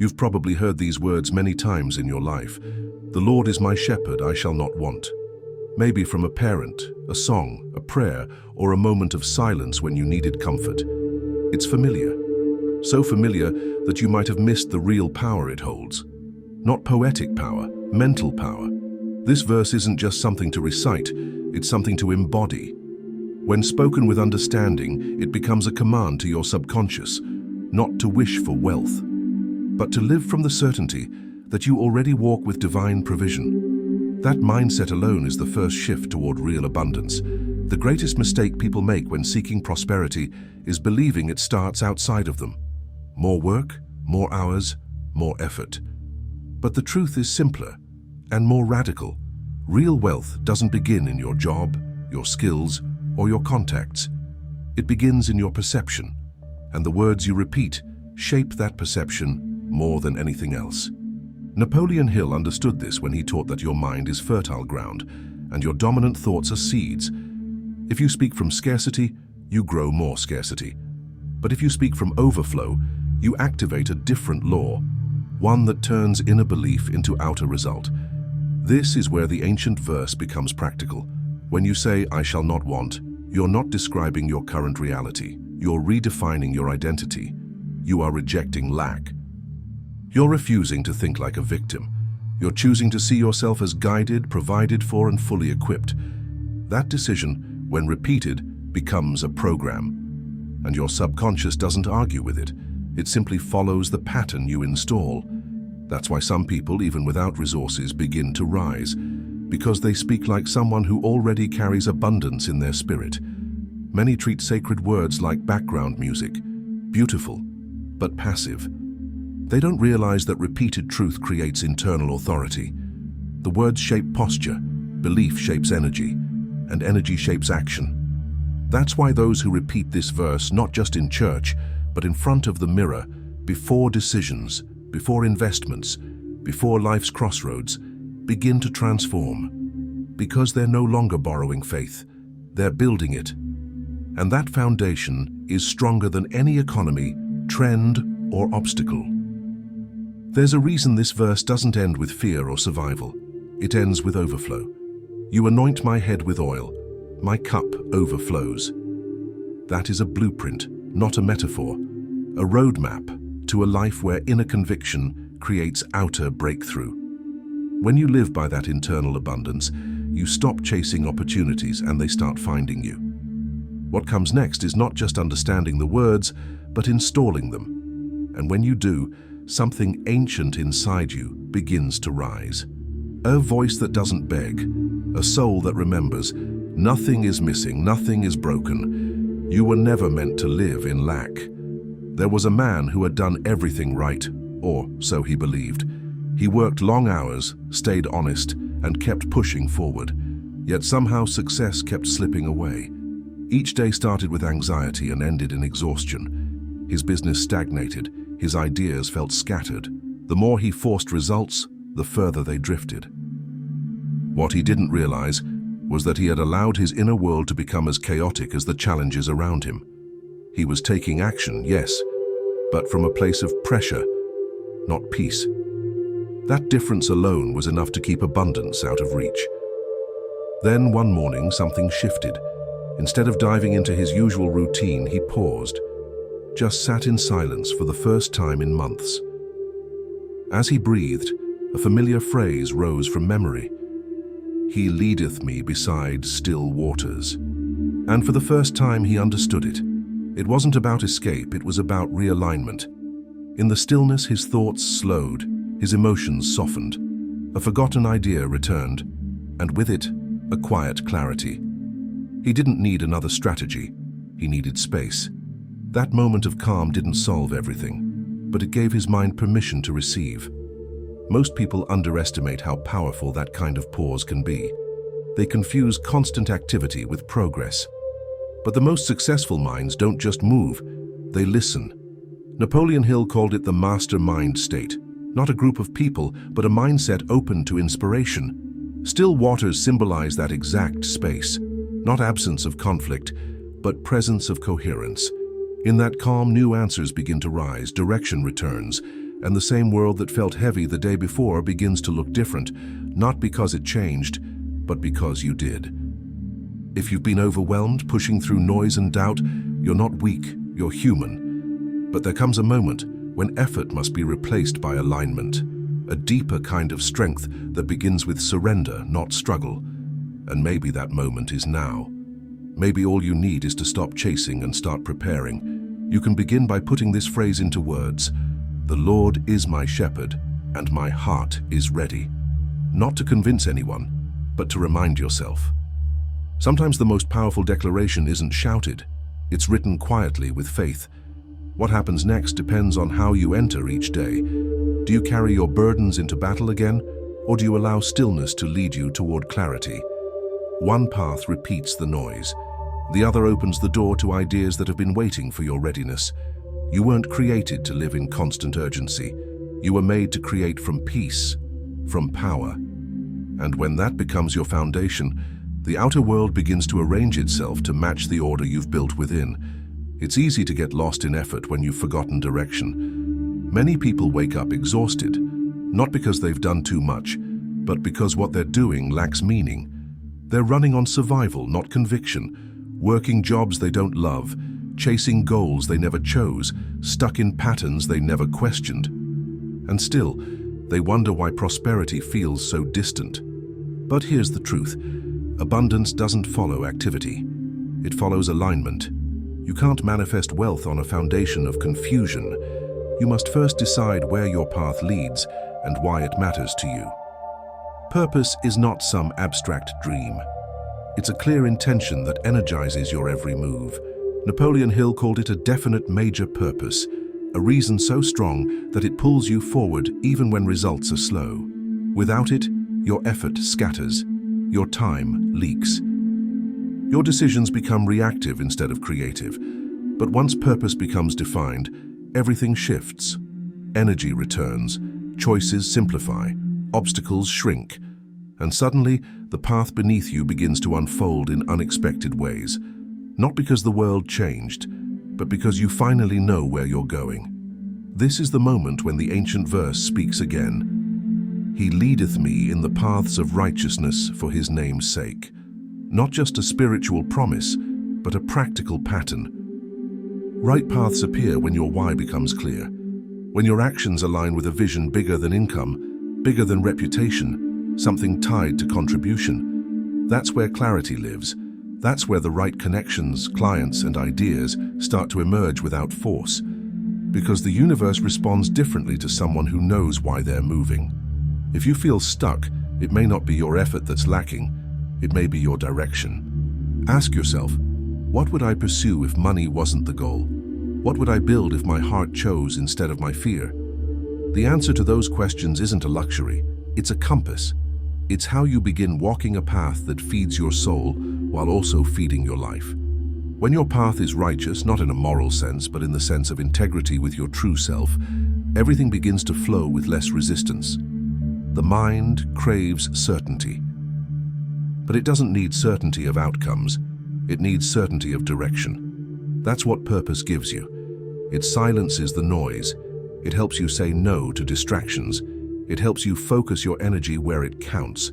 You've probably heard these words many times in your life. The Lord is my shepherd, I shall not want. Maybe from a parent, a song, a prayer, or a moment of silence when you needed comfort. It's familiar. So familiar that you might have missed the real power it holds. Not poetic power, mental power. This verse isn't just something to recite, it's something to embody. When spoken with understanding, it becomes a command to your subconscious, not to wish for wealth, but to live from the certainty that you already walk with divine provision. That mindset alone is the first shift toward real abundance. The greatest mistake people make when seeking prosperity is believing it starts outside of them. More work, more hours, more effort. But the truth is simpler and more radical. Real wealth doesn't begin in your job, your skills, or your contacts. It begins in your perception, and the words you repeat shape that perception more than anything else. Napoleon Hill understood this when he taught that your mind is fertile ground, and your dominant thoughts are seeds. If you speak from scarcity, you grow more scarcity. But if you speak from overflow, you activate a different law, one that turns inner belief into outer result. This is where the ancient verse becomes practical. When you say, I shall not want, you're not describing your current reality. You're redefining your identity. You are rejecting lack. You're refusing to think like a victim. You're choosing to see yourself as guided, provided for, and fully equipped. That decision, when repeated, becomes a program. And your subconscious doesn't argue with it. It simply follows the pattern you install. That's why some people, even without resources, begin to rise, because they speak like someone who already carries abundance in their spirit. Many treat sacred words like background music, beautiful, but passive. They don't realize that repeated truth creates internal authority. The words shape posture, belief shapes energy, and energy shapes action. That's why those who repeat this verse, not just in church, but in front of the mirror, before decisions, before investments, before life's crossroads, begin to transform. Because they're no longer borrowing faith, they're building it. And that foundation is stronger than any economy, trend, or obstacle. There's a reason this verse doesn't end with fear or survival. It ends with overflow. You anoint my head with oil, my cup overflows. That is a blueprint, not a metaphor, a roadmap to a life where inner conviction creates outer breakthrough. When you live by that internal abundance, you stop chasing opportunities and they start finding you. What comes next is not just understanding the words, but installing them. And when you do, something ancient inside you begins to rise. A voice that doesn't beg, a soul that remembers, nothing is missing, nothing is broken. You were never meant to live in lack. There was a man who had done everything right, or so he believed. He worked long hours, stayed honest, and kept pushing forward. Yet somehow success kept slipping away. Each day started with anxiety and ended in exhaustion. His business stagnated, his ideas felt scattered. The more he forced results, the further they drifted. What he didn't realize was that he had allowed his inner world to become as chaotic as the challenges around him. He was taking action, yes, but from a place of pressure, not peace. That difference alone was enough to keep abundance out of reach. Then one morning, something shifted. Instead of diving into his usual routine, he paused, just sat in silence for the first time in months. As he breathed, a familiar phrase rose from memory. He leadeth me beside still waters. And for the first time he understood it. It wasn't about escape, it was about realignment. In the stillness his thoughts slowed, his emotions softened. A forgotten idea returned, and with it, a quiet clarity. He didn't need another strategy, he needed space. That moment of calm didn't solve everything, but it gave his mind permission to receive. Most people underestimate how powerful that kind of pause can be. They confuse constant activity with progress. But the most successful minds don't just move, they listen. Napoleon Hill called it the master mind state, not a group of people, but a mindset open to inspiration. Still waters symbolize that exact space, not absence of conflict, but presence of coherence. In that calm, new answers begin to rise, direction returns, and the same world that felt heavy the day before begins to look different, not because it changed, but because you did. If you've been overwhelmed, pushing through noise and doubt, you're not weak, you're human. But there comes a moment when effort must be replaced by alignment, a deeper kind of strength that begins with surrender, not struggle. And maybe that moment is now. Maybe all you need is to stop chasing and start preparing. You can begin by putting this phrase into words: "The Lord is my shepherd, and my heart is ready." Not to convince anyone, but to remind yourself. Sometimes the most powerful declaration isn't shouted, it's written quietly with faith. What happens next depends on how you enter each day. Do you carry your burdens into battle again, or do you allow stillness to lead you toward clarity? One path repeats the noise. The other opens the door to ideas that have been waiting for your readiness. You weren't created to live in constant urgency. You were made to create from peace, from power. And when that becomes your foundation, the outer world begins to arrange itself to match the order you've built within. It's easy to get lost in effort when you've forgotten direction. Many people wake up exhausted, not because they've done too much, but because what they're doing lacks meaning. They're running on survival, not conviction, working jobs they don't love, chasing goals they never chose, stuck in patterns they never questioned. And still, they wonder why prosperity feels so distant. But here's the truth. Abundance doesn't follow activity. It follows alignment. You can't manifest wealth on a foundation of confusion. You must first decide where your path leads and why it matters to you. Purpose is not some abstract dream. It's a clear intention that energizes your every move. Napoleon Hill called it a definite major purpose, a reason so strong that it pulls you forward even when results are slow. Without it, your effort scatters. Your time leaks. Your decisions become reactive instead of creative. But once purpose becomes defined, everything shifts. Energy returns, choices simplify, obstacles shrink, and suddenly the path beneath you begins to unfold in unexpected ways. Not because the world changed, but because you finally know where you're going. This is the moment when the ancient verse speaks again. "He leadeth me in the paths of righteousness for his name's sake." Not just a spiritual promise, but a practical pattern. Right paths appear when your why becomes clear, when your actions align with a vision bigger than income, bigger than reputation, something tied to contribution. That's where clarity lives. That's where the right connections, clients, and ideas start to emerge without force. Because the universe responds differently to someone who knows why they're moving. If you feel stuck, it may not be your effort that's lacking, it may be your direction. Ask yourself, what would I pursue if money wasn't the goal? What would I build if my heart chose instead of my fear? The answer to those questions isn't a luxury, it's a compass. It's how you begin walking a path that feeds your soul while also feeding your life. When your path is righteous, not in a moral sense, but in the sense of integrity with your true self, everything begins to flow with less resistance. The mind craves certainty. But it doesn't need certainty of outcomes. It needs certainty of direction. That's what purpose gives you. It silences the noise. It helps you say no to distractions. It helps you focus your energy where it counts.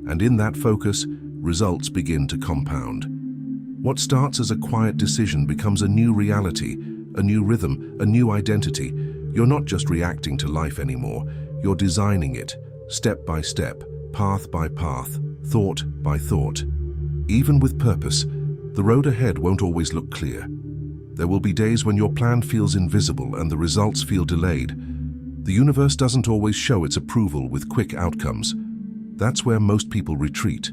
And in that focus, results begin to compound. What starts as a quiet decision becomes a new reality, a new rhythm, a new identity. You're not just reacting to life anymore. You're designing it, step by step, path by path, thought by thought. Even with purpose, the road ahead won't always look clear. There will be days when your plan feels invisible and the results feel delayed. The universe doesn't always show its approval with quick outcomes. That's where most people retreat.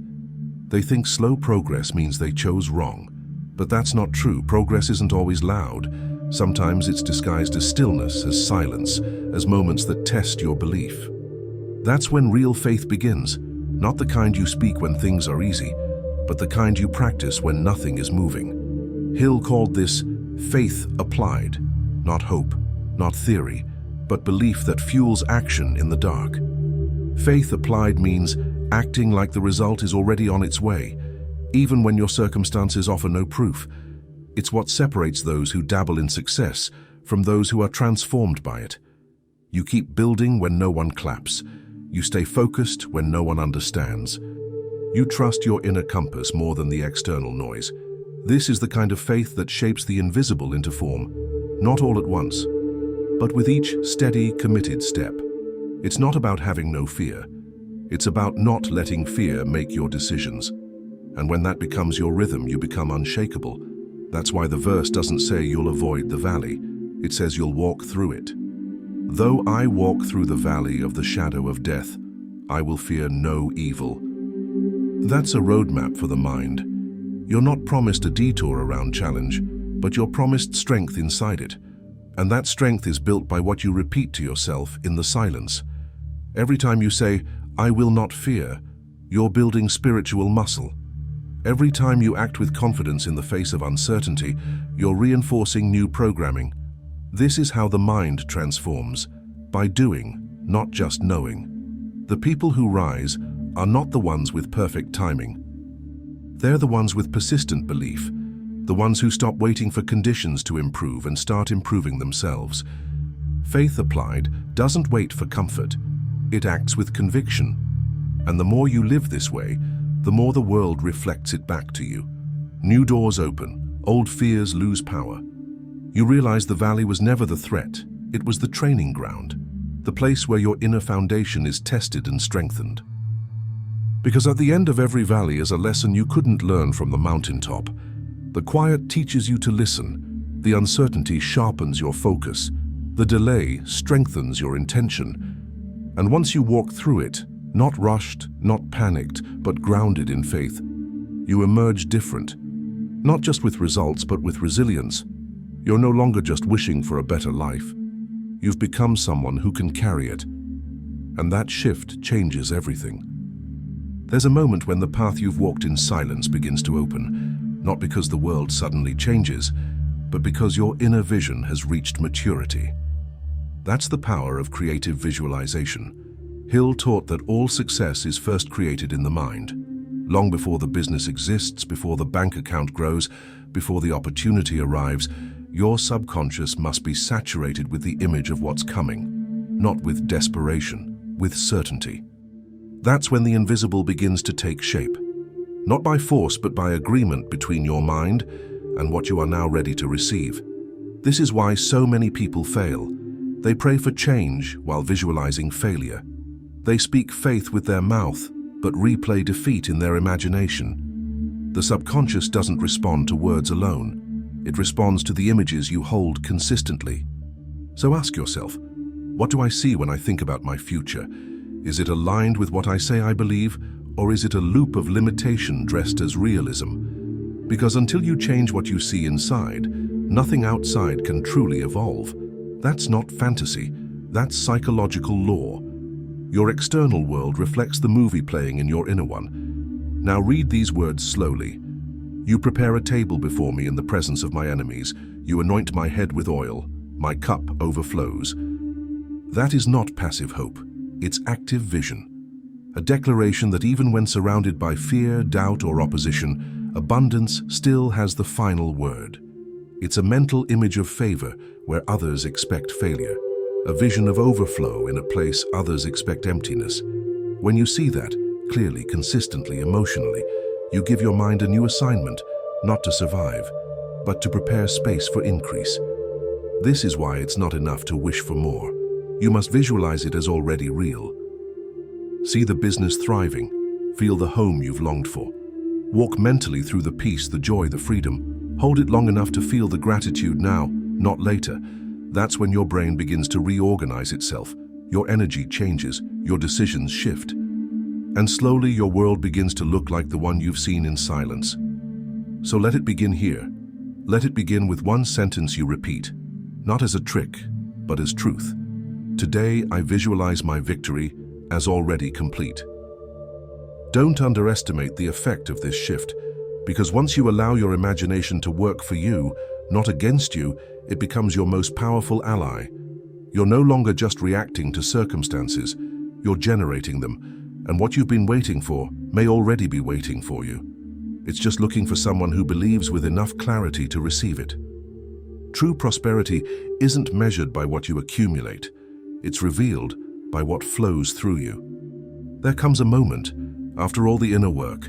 They think slow progress means they chose wrong. But that's not true. Progress isn't always loud. Sometimes it's disguised as stillness, as silence, as moments that test your belief. That's when real faith begins. Not the kind you speak when things are easy, but the kind you practice when nothing is moving. Hill called this faith applied, not hope, not theory, but belief that fuels action in the dark. Faith applied means acting like the result is already on its way, even when your circumstances offer no proof. It's what separates those who dabble in success from those who are transformed by it. You keep building when no one claps. You stay focused when no one understands. You trust your inner compass more than the external noise. This is the kind of faith that shapes the invisible into form, not all at once, but with each steady, committed step. It's not about having no fear. It's about not letting fear make your decisions. And when that becomes your rhythm, you become unshakable. That's why the verse doesn't say you'll avoid the valley. It says you'll walk through it. Though I walk through the valley of the shadow of death, I will fear no evil. That's a roadmap for the mind. You're not promised a detour around challenge, but you're promised strength inside it. And that strength is built by what you repeat to yourself in the silence. Every time you say, I will not fear, you're building spiritual muscle. Every time you act with confidence in the face of uncertainty, you're reinforcing new programming. This is how the mind transforms, by doing, not just knowing. The people who rise are not the ones with perfect timing. They're the ones with persistent belief, the ones who stop waiting for conditions to improve and start improving themselves. Faith applied doesn't wait for comfort. It acts with conviction. And the more you live this way, the more the world reflects it back to you. New doors open, old fears lose power. You realize the valley was never the threat, it was the training ground, the place where your inner foundation is tested and strengthened. Because at the end of every valley is a lesson you couldn't learn from the mountaintop. The quiet teaches you to listen, the uncertainty sharpens your focus, the delay strengthens your intention. And once you walk through it, not rushed, not panicked, but grounded in faith, you emerge different, not just with results, but with resilience. You're no longer just wishing for a better life. You've become someone who can carry it. And that shift changes everything. There's a moment when the path you've walked in silence begins to open, not because the world suddenly changes, but because your inner vision has reached maturity. That's the power of creative visualization. Hill taught that all success is first created in the mind. Long before the business exists, before the bank account grows, before the opportunity arrives, your subconscious must be saturated with the image of what's coming, not with desperation, with certainty. That's when the invisible begins to take shape, not by force but by agreement between your mind and what you are now ready to receive. This is why so many people fail. They pray for change while visualizing failure. They speak faith with their mouth but replay defeat in their imagination. The subconscious doesn't respond to words alone. It responds to the images you hold consistently. So ask yourself, what do I see when I think about my future? Is it aligned with what I say I believe, or is it a loop of limitation dressed as realism? Because until you change what you see inside, nothing outside can truly evolve. That's not fantasy, that's psychological law. Your external world reflects the movie playing in your inner one. Now read these words slowly. You prepare a table before me in the presence of my enemies. You anoint my head with oil. My cup overflows. That is not passive hope. It's active vision. A declaration that even when surrounded by fear, doubt, or opposition, abundance still has the final word. It's a mental image of favor where others expect failure. A vision of overflow in a place others expect emptiness. When you see that, clearly, consistently, emotionally, you give your mind a new assignment, not to survive, but to prepare space for increase. This is why it's not enough to wish for more. You must visualize it as already real. See the business thriving. Feel the home you've longed for. Walk mentally through the peace, the joy, the freedom. Hold it long enough to feel the gratitude now, not later. That's when your brain begins to reorganize itself. Your energy changes, your decisions shift. And slowly your world begins to look like the one you've seen in silence. So let it begin here. Let it begin with one sentence you repeat, not as a trick, but as truth. Today I visualize my victory as already complete. Don't underestimate the effect of this shift, because once you allow your imagination to work for you, not against you, it becomes your most powerful ally. You're no longer just reacting to circumstances, you're generating them. And what you've been waiting for may already be waiting for you. It's just looking for someone who believes with enough clarity to receive it. True prosperity isn't measured by what you accumulate. It's revealed by what flows through you. There comes a moment, after all the inner work,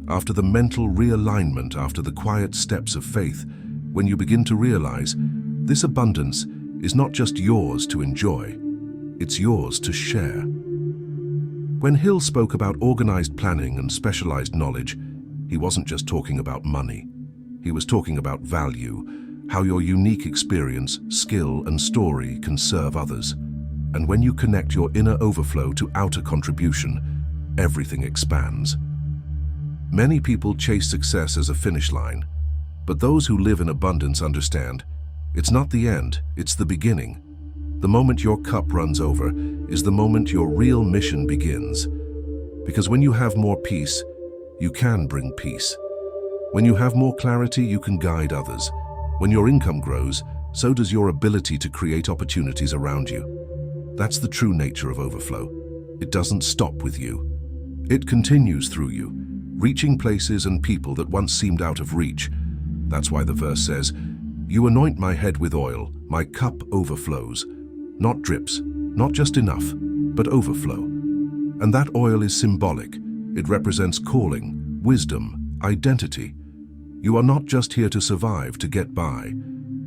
after the mental realignment, after the quiet steps of faith, when you begin to realize this abundance is not just yours to enjoy, it's yours to share. When Hill spoke about organized planning and specialized knowledge, he wasn't just talking about money. He was talking about value, how your unique experience, skill, and story can serve others. And when you connect your inner overflow to outer contribution, everything expands. Many people chase success as a finish line, but those who live in abundance understand it's not the end, it's the beginning. The moment your cup runs over is the moment your real mission begins. Because when you have more peace, you can bring peace. When you have more clarity, you can guide others. When your income grows, so does your ability to create opportunities around you. That's the true nature of overflow. It doesn't stop with you. It continues through you, reaching places and people that once seemed out of reach. That's why the verse says, "You anoint my head with oil, my cup overflows." Not drips, not just enough, but overflow. And that oil is symbolic. It represents calling, wisdom, identity. You are not just here to survive, to get by.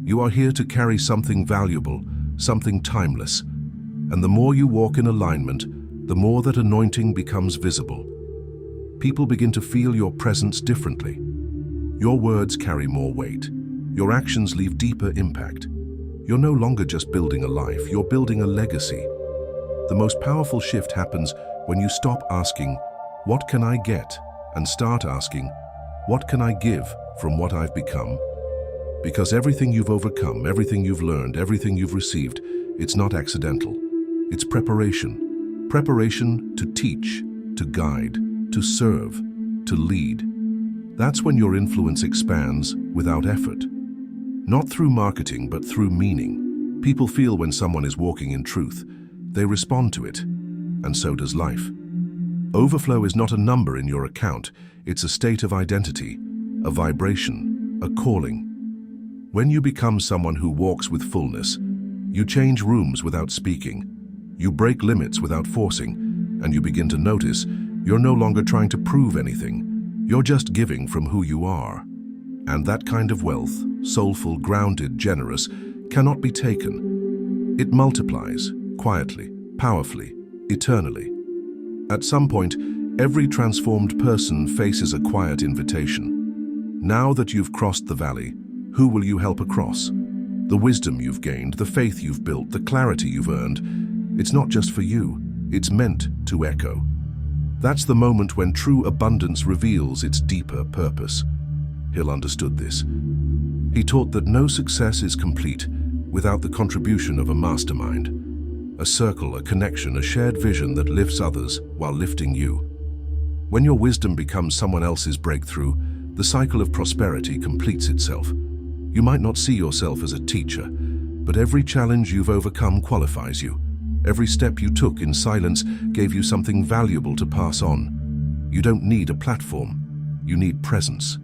You are here to carry something valuable, something timeless. And the more you walk in alignment, the more that anointing becomes visible. People begin to feel your presence differently. Your words carry more weight. Your actions leave deeper impact. You're no longer just building a life, you're building a legacy. The most powerful shift happens when you stop asking, "What can I get?" and start asking, "What can I give from what I've become?" Because everything you've overcome, everything you've learned, everything you've received, it's not accidental. It's preparation. Preparation to teach, to guide, to serve, to lead. That's when your influence expands without effort. Not through marketing, but through meaning. People feel when someone is walking in truth. They respond to it, and so does life. Overflow is not a number in your account. It's a state of identity, a vibration, a calling. When you become someone who walks with fullness, you change rooms without speaking. You break limits without forcing, and you begin to notice you're no longer trying to prove anything. You're just giving from who you are. And that kind of wealth, soulful, grounded, generous, cannot be taken. It multiplies, quietly, powerfully, eternally. At some point, every transformed person faces a quiet invitation. Now that you've crossed the valley, who will you help across? The wisdom you've gained, the faith you've built, the clarity you've earned, it's not just for you, it's meant to echo. That's the moment when true abundance reveals its deeper purpose. Hill understood this. He taught that no success is complete without the contribution of a mastermind. A circle, a connection, a shared vision that lifts others while lifting you. When your wisdom becomes someone else's breakthrough, the cycle of prosperity completes itself. You might not see yourself as a teacher, but every challenge you've overcome qualifies you. Every step you took in silence gave you something valuable to pass on. You don't need a platform, you need presence.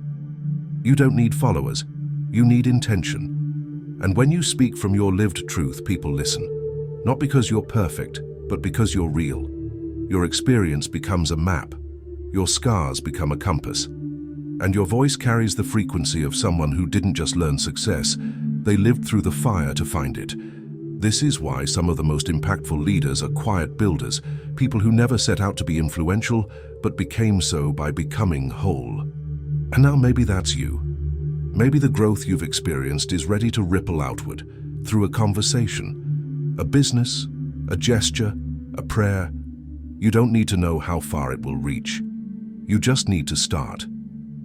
You don't need followers, you need intention. And when you speak from your lived truth, people listen. Not because you're perfect, but because you're real. Your experience becomes a map. Your scars become a compass. And your voice carries the frequency of someone who didn't just learn success, they lived through the fire to find it. This is why some of the most impactful leaders are quiet builders, people who never set out to be influential, but became so by becoming whole. And now maybe that's you. Maybe the growth you've experienced is ready to ripple outward, through a conversation, a business, a gesture, a prayer. You don't need to know how far it will reach. You just need to start.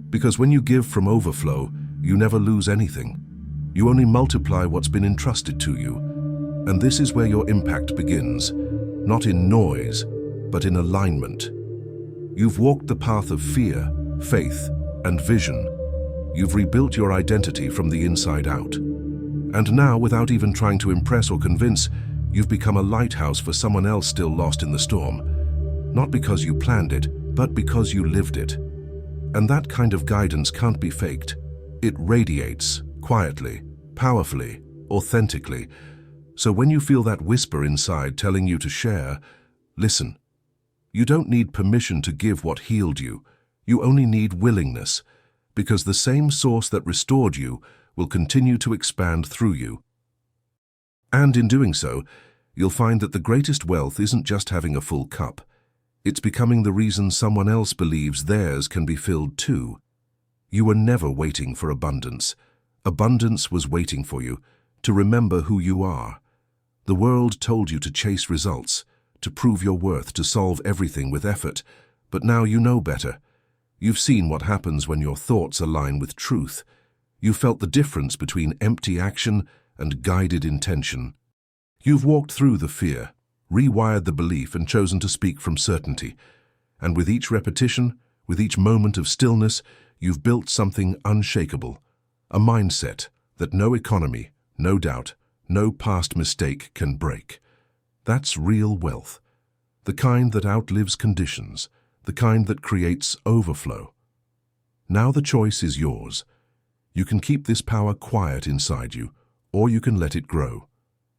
Because when you give from overflow, you never lose anything. You only multiply what's been entrusted to you. And this is where your impact begins, not in noise, but in alignment. You've walked the path of fear, faith, and vision. You've rebuilt your identity from the inside out. And now, without even trying to impress or convince, you've become a lighthouse for someone else still lost in the storm. Not because you planned it, but because you lived it. And that kind of guidance can't be faked. It radiates, quietly, powerfully, authentically. So when you feel that whisper inside telling you to share, listen. You don't need permission to give what healed you. You only need willingness, because the same source that restored you will continue to expand through you. And in doing so, you'll find that the greatest wealth isn't just having a full cup. It's becoming the reason someone else believes theirs can be filled too. You were never waiting for abundance. Abundance was waiting for you, to remember who you are. The world told you to chase results, to prove your worth, to solve everything with effort, but now you know better. You've seen what happens when your thoughts align with truth. You've felt the difference between empty action and guided intention. You've walked through the fear, rewired the belief, and chosen to speak from certainty. And with each repetition, with each moment of stillness, you've built something unshakable, a mindset that no economy, no doubt, no past mistake can break. That's real wealth, the kind that outlives conditions, the kind that creates overflow. Now the choice is yours. You can keep this power quiet inside you, or you can let it grow.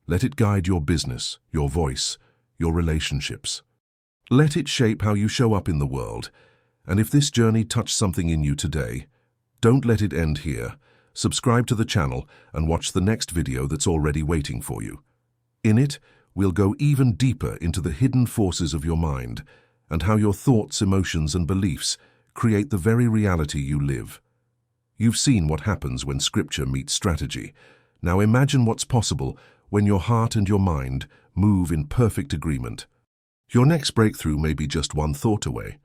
Let it guide your business, your voice, your relationships. Let it shape how you show up in the world. And if this journey touched something in you today, don't let it end here. Subscribe to the channel and watch the next video that's already waiting for you. In it, we'll go even deeper into the hidden forces of your mind and how your thoughts, emotions, and beliefs create the very reality you live. You've seen what happens when scripture meets strategy. Now imagine what's possible when your heart and your mind move in perfect agreement. Your next breakthrough may be just one thought away.